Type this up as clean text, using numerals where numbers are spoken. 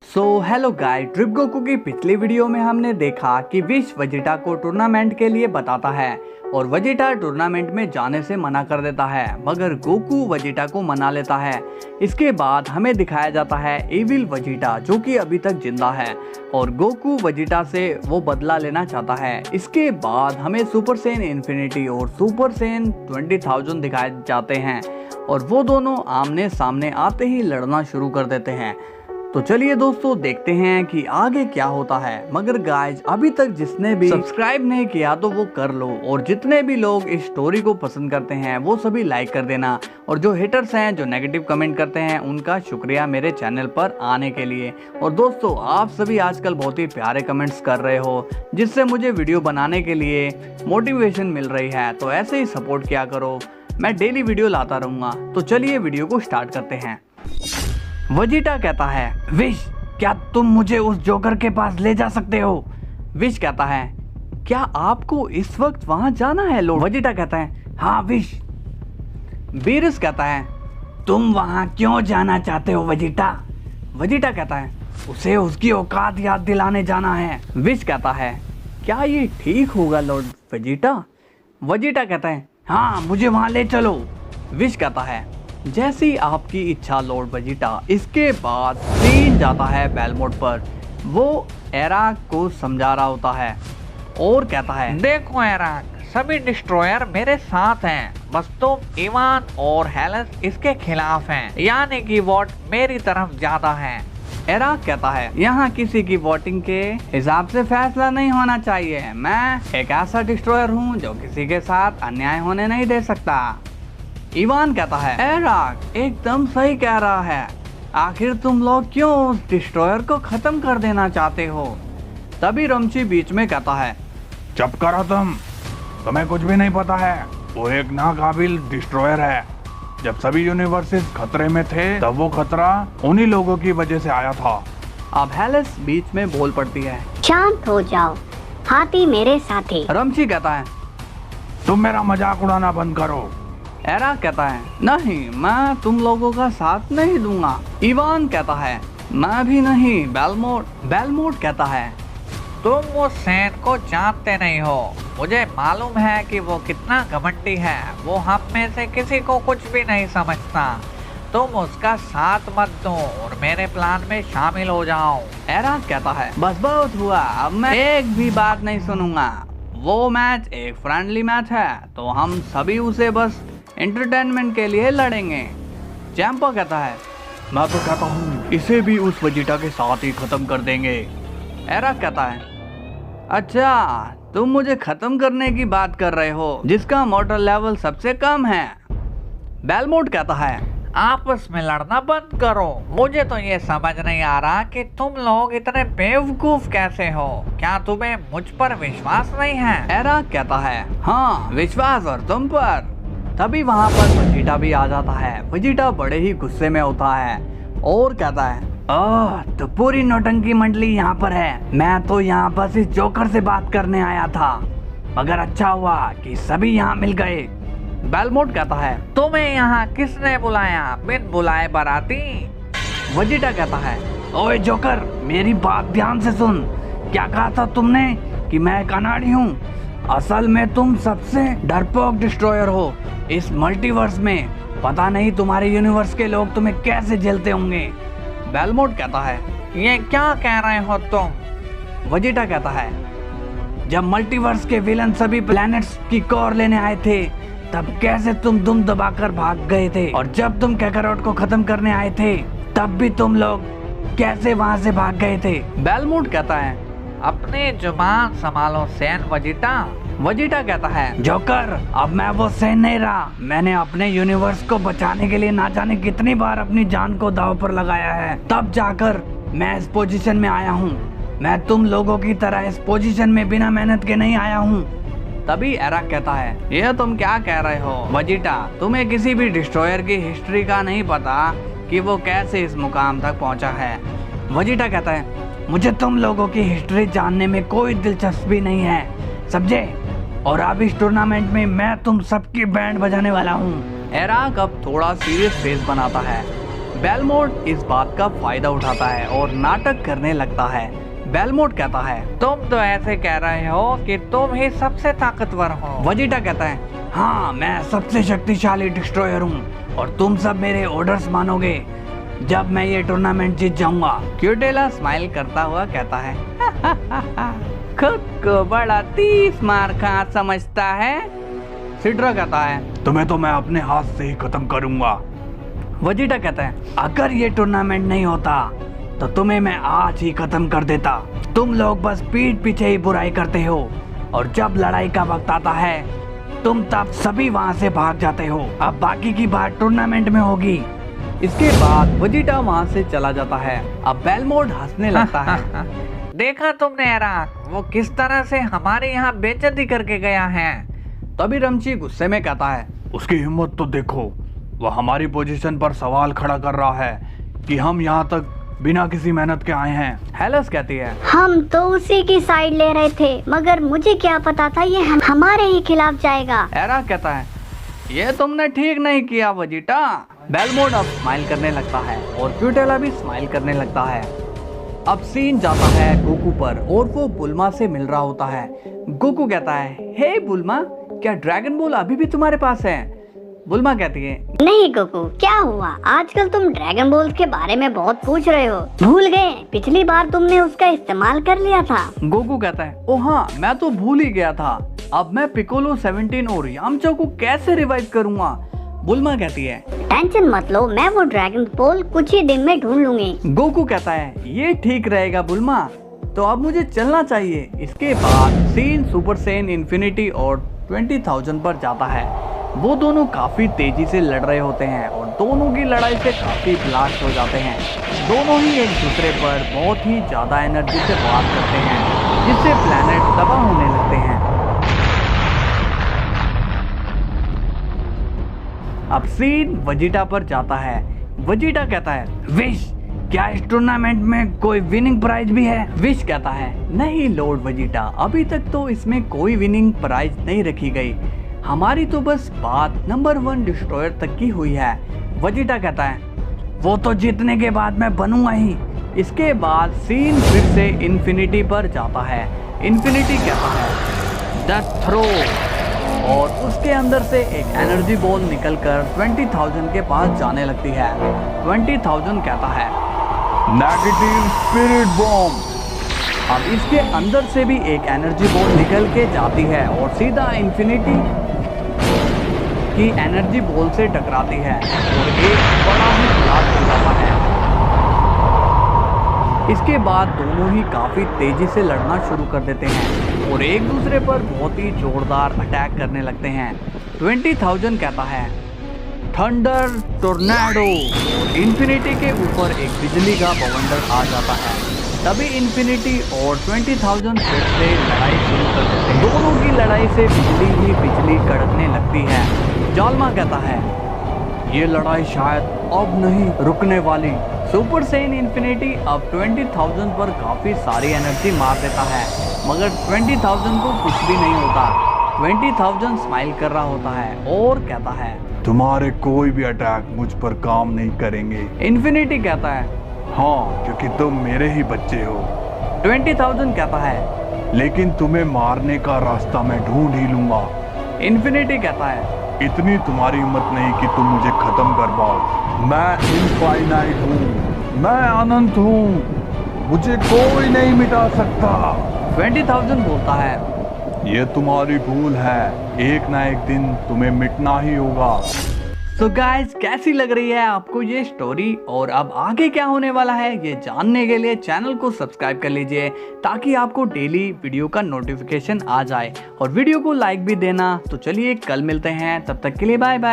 Hello guys, trip Goku की पिछली video में हमने देखा कि विश वेजिटा को टूर्नामेंट के लिए बताता है और वेजिटा टूर्नामेंट में जाने से मना कर देता है, मगर गोकू वेजिटा को मना लेता है। इसके बाद हमें दिखाया जाता है एविल वेजिटा जो कि अभी तक जिंदा है और गोकू वेजिटा से वो बदला लेना चाहता है। इसके बाद हमें सुपर सैन इन्फिनिटी और सुपर सैन 20,000 दिखाए जाते हैं और वो दोनों आमने सामने आते ही लड़ना शुरू कर देते हैं। तो चलिए दोस्तों देखते हैं कि आगे क्या होता है। मगर गाइज अभी तक जिसने भी सब्सक्राइब नहीं किया तो वो कर लो और जितने भी लोग इस स्टोरी को पसंद करते हैं वो सभी लाइक कर देना और जो हेटर्स हैं जो नेगेटिव कमेंट करते हैं उनका शुक्रिया मेरे चैनल पर आने के लिए। और दोस्तों आप सभी आजकल बहुत ही प्यारे कमेंट्स कर रहे हो जिससे मुझे वीडियो बनाने के लिए मोटिवेशन मिल रही है, तो ऐसे ही सपोर्ट किया करो। मैं डेली वीडियो लाता रहूँगा। तो चलिए वीडियो को स्टार्ट करते हैं। वेजिटा कहता है, विश क्या तुम मुझे उस जोकर के पास ले जा सकते हो? विश कहता है, क्या आपको इस वक्त वहां जाना है लॉर्ड? वेजिटा कहता है, हाँ विश। बीरस कहता है, तुम वहां क्यों जाना चाहते हो वेजिटा? वेजिटा कहता है, उसे उसकी औकात याद दिलाने जाना है। विश कहता है, क्या ये ठीक होगा लॉर्ड वेजिटा? वेजिटा कहता है, हाँ मुझे वहां ले चलो। विश कहता है, जैसी आपकी इच्छा लॉर्ड वेजिटा। इसके बाद सीन जाता है बेलमोट पर। वो एराक को समझा रहा होता है और कहता है, देखो एराक, सभी डिस्ट्रॉयर मेरे साथ हैं, बस तुम इवान और हेलेस इसके खिलाफ हैं, यानी कि वोट मेरी तरफ ज्यादा है। एराक कहता है, यहाँ किसी की वोटिंग के हिसाब से फैसला नहीं होना चाहिए। मैं एक ऐसा डिस्ट्रॉयर हूँ जो किसी के साथ अन्याय होने नहीं दे सकता। इवान कहता है, एराक एकदम सही कह रहा है, आखिर तुम लोग क्यों उस डिस्ट्रॉयर को खत्म कर देना चाहते हो? तभी रमची बीच में कहता है, चुप करो तुम्हें कुछ भी नहीं पता है। वो एक नाकाबिल डिस्ट्रॉयर है। जब सभी यूनिवर्सेस खतरे में थे तब वो खतरा उन्हीं लोगों की वजह से आया था। अब हेलेस बीच में बोल पड़ती है, शांत हो जाओ, हाथी मेरे साथी। रमची कहता है, तुम मेरा मजाक उड़ाना बंद करो। एराक कहता है, नहीं मैं तुम लोगों का साथ नहीं दूंगा। इवान कहता है, मैं भी नहीं। बेलमोट कहता है, तुम वो सैन को जानते नहीं हो, मुझे मालूम है कि वो कितना घमंडी है। वो हम में से किसी को कुछ भी नहीं समझता। तुम उसका साथ मत दो और मेरे प्लान में शामिल हो जाओ। एराक कहता है, बस बहुत हुआ, अब मैं एक भी बात नहीं सुनूंगा। वो मैच एक फ्रेंडली मैच है तो हम सभी उसे बस एंटरटेनमेंट के लिए लड़ेंगे। चैंपो कहता है, मैं तो कहता हूँ इसे भी उस वेजिटा के साथ ही खत्म कर देंगे। एराक कहता है, अच्छा तुम मुझे खत्म करने की बात कर रहे हो जिसका मोटर लेवल सबसे कम है। बेलमोट कहता है, आपस में लड़ना बंद करो। मुझे तो ये समझ नहीं आ रहा कि तुम लोग इतने बेवकूफ कैसे हो। क्या तुम्हें मुझ पर विश्वास नहीं है? एराक कहता है, हाँ विश्वास और तुम पर। तभी वहाँ पर वेजिटा भी आ जाता है। वेजिटा बड़े ही गुस्से में होता है और कहता है, ओह तो पूरी नौटंकी मंडली यहाँ पर है। मैं तो यहाँ बस इस जोकर से बात करने आया था, मगर अच्छा हुआ कि सभी यहाँ मिल गए। बेलमोट कहता है, तुम्हें यहाँ किसने बुलाया? बिन बुलाए बाराती। वेजिटा कहता है, ओए जोकर मेरी बात ध्यान से सुन। क्या कहा था तुमने कि मैं एक अनाड़ी हूँ? असल में तुम सबसे डरपोक डिस्ट्रॉयर हो इस मल्टीवर्स में। पता नहीं तुम्हारे यूनिवर्स के लोग तुम्हें कैसे झेलते होंगे। बेलमोट कहता है, ये क्या कह रहे हो तुम? वेजिटा कहता है, जब मल्टीवर्स के विलन सभी प्लैनेट्स की कोर लेने आए थे तब कैसे तुम दुम दबाकर भाग गए थे, और जब तुम कैकारोट को खत्म करने आए थे तब भी तुम लोग कैसे वहां से भाग गए थे। बेलमोट कहता है, अपनी जुबान संभालो सैन वेजिटा। वेजिटा कहता है, जोकर अब मैं वो सैन नहीं रहा। मैंने अपने यूनिवर्स को बचाने के लिए ना जाने कितनी बार अपनी जान को दांव पर लगाया है, तब जाकर मैं इस पोजीशन में आया हूँ। मैं तुम लोगों की तरह इस पोजीशन में बिना मेहनत के नहीं आया हूँ। तभी एराक कहता है, ये तुम क्या कह रहे हो वेजिटा? तुम्हें किसी भी डिस्ट्रॉयर की हिस्ट्री का नहीं पता कि वो कैसे इस मुकाम तक पहुंचा है। वेजिटा कहता है, मुझे तुम लोगों की हिस्ट्री जानने में कोई दिलचस्पी नहीं है, समझे? और अब इस टूर्नामेंट में मैं तुम सबकी बैंड बजाने वाला हूँ। एराक अब थोड़ा सीरियस फेस बनाता है। बेलमोट इस बात का फायदा उठाता है और नाटक करने लगता है। बेलमोट कहता है, तुम तो ऐसे कह रहे हो कि तुम ही सबसे ताकतवर हो। वेजिटा कहता है, हाँ मैं सबसे शक्तिशाली डिस्ट्रॉयर हूँ और तुम सब मेरे ऑर्डर्स मानोगे जब मैं ये टूर्नामेंट जीत जाऊंगा। क्यूटेला स्माइल करता हुआ कहता है, खुद को बड़ा तीस मार खा समझता है। सिड्रा कहता है, तुम्हें तो मैं अपने हाथ से ही खत्म करूंगा। वेजिटा कहता है, अगर ये टूर्नामेंट नहीं होता तो तुम्हें मैं आज ही खत्म कर देता। तुम लोग बस पीठ पीछे ही बुराई करते हो और जब लड़ाई का वक्त आता है तुम तब सभी वहां से भाग जाते हो। अब बाकी की बात टूर्नामेंट में होगी। इसके बाद वेजिटा वहां से चला जाता है। अब बेलमोट हंसने लगता है। देखा तुमने एराक, वो किस तरह से हमारे यहाँ बेइज्जती करके गया है। तभी रमची गुस्से में कहता है, उसकी हिम्मत तो देखो, वह हमारी पोजीशन पर सवाल खड़ा कर रहा है कि हम यहाँ तक बिना किसी मेहनत के आए हैं। हेलस कहती है, हम तो उसी की साइड ले रहे थे मगर मुझे क्या पता था ये हमारे ही खिलाफ जाएगा। एराक कहता है, ये तुमने ठीक नहीं किया वेजिटा। बेलमोट अब स्माइल करने लगता है और क्यूटेला भी स्माइल करने लगता है। अब सीन जाता है गोकू पर और वो बुल्मा से मिल रहा होता है। गोकू कहता है, हे बुल्मा, क्या ड्रैगन बॉल अभी भी तुम्हारे पास है? बुल्मा कहती है, नहीं गोकू, क्या हुआ? आजकल तुम ड्रैगन बॉल के बारे में बहुत पूछ रहे हो। भूल गए पिछली बार तुमने उसका इस्तेमाल कर लिया था। गोकू कहता है, ओ हाँ मैं तो भूल ही गया था। अब मैं पिकोलो 17 और यामचा को कैसे रिवाइव करूँगा? बुल्मा कहती है, टेंशन मत लो, मैं वो ड्रैगन बॉल कुछ ही दिन में ढूंढ लूंगी। गोकू कहता है, ये ठीक रहेगा बुल्मा, तो अब मुझे चलना चाहिए। इसके बाद सीन सुपर सेन इन्फिनिटी और 20,000 पर जाता है। वो दोनों काफी तेजी से लड़ रहे होते हैं और दोनों की लड़ाई से काफी ब्लास्ट हो जाते हैं। दोनों ही एक दूसरे पर बहुत ही ज्यादा एनर्जी से वार करते हैं जिससे प्लैनेट तबाह होने लगते हैं। अब सीन वेजिटा पर जाता है। वेजिटा कहता है, विश, क्या इस टूर्नामेंट में कोई विनिंग प्राइज भी है? विश कहता है, नहीं लॉर्ड वेजिटा, अभी तक तो इसमें कोई विनिंग प्राइज नहीं रखी गई। हमारी तो बस बात नंबर 1 डिस्ट्रॉयर तक की हुई है। वेजिटा कहता है, वो तो जीतने के बाद मैं बनूंगा ही। इसके बाद सीन फिर से इन्फिनिटी पर जाता है। इन्फिनिटी कहता है, द थ्रो, और उसके अंदर से एक एनर्जी बॉल निकलकर 20,000 के पास जाने लगती है। 20,000 कहता है, नेगेटिव स्पिरिट बॉम्ब। अब इसके अंदर से भी एक एनर्जी बॉल निकल के जाती है और सीधा इन्फिनिटी की एनर्जी बॉल से टकराती है और एक बड़ा ही ब्लास्ट हो जाता है। इसके बाद दोनों ही काफी तेजी से लड़ना शुरू कर देते हैं और एक दूसरे पर बहुत ही जोरदार अटैक करने लगते हैं। 20,000 कहता है, थंडर टोर्नेडो। इन्फिनिटी के ऊपर एक बिजली का बवंडर आ जाता है। तभी इन्फिनिटी और 20,000 फिर से लड़ाई शुरू कर देते हैं। दोनों की लड़ाई से बिजली ही बिजली कड़कने लगती है। जालमा कहता है, ये लड़ाई शायद अब नहीं रुकने वाली। सुपर सेन इन्फिनिटी अब 20,000 पर काफी सारी एनर्जी मार देता है मगर 20,000 को कुछ भी नहीं होता। 20,000 स्माइल कर रहा होता है और कहता है, तुम्हारे कोई भी अटैक मुझ पर काम नहीं करेंगे। इन्फिनिटी कहता है, हाँ, क्योंकि तुम मेरे ही बच्चे हो। 20,000 कहता है, लेकिन तुम्हें मारने का रास्ता मैं ढूंढ ही लूंगा। इन्फिनिटी कहता है, इतनी तुम्हारी हिम्मत नहीं कि तुम मुझे खत्म कर पाओ। मैं इनफाइनाइट हूँ, मैं अनंत हूँ, मुझे कोई नहीं मिटा सकता। 20,000 बोलता है, ये तुम्हारी भूल है, एक ना एक दिन तुम्हें मिटना ही होगा। तो गाइस, कैसी लग रही है आपको ये स्टोरी और अब आगे क्या होने वाला है ये जानने के लिए चैनल को सब्सक्राइब कर लीजिए ताकि आपको डेली वीडियो का नोटिफिकेशन आ जाए और वीडियो को लाइक भी देना। तो चलिए कल मिलते हैं, तब तक के लिए बाय बाय।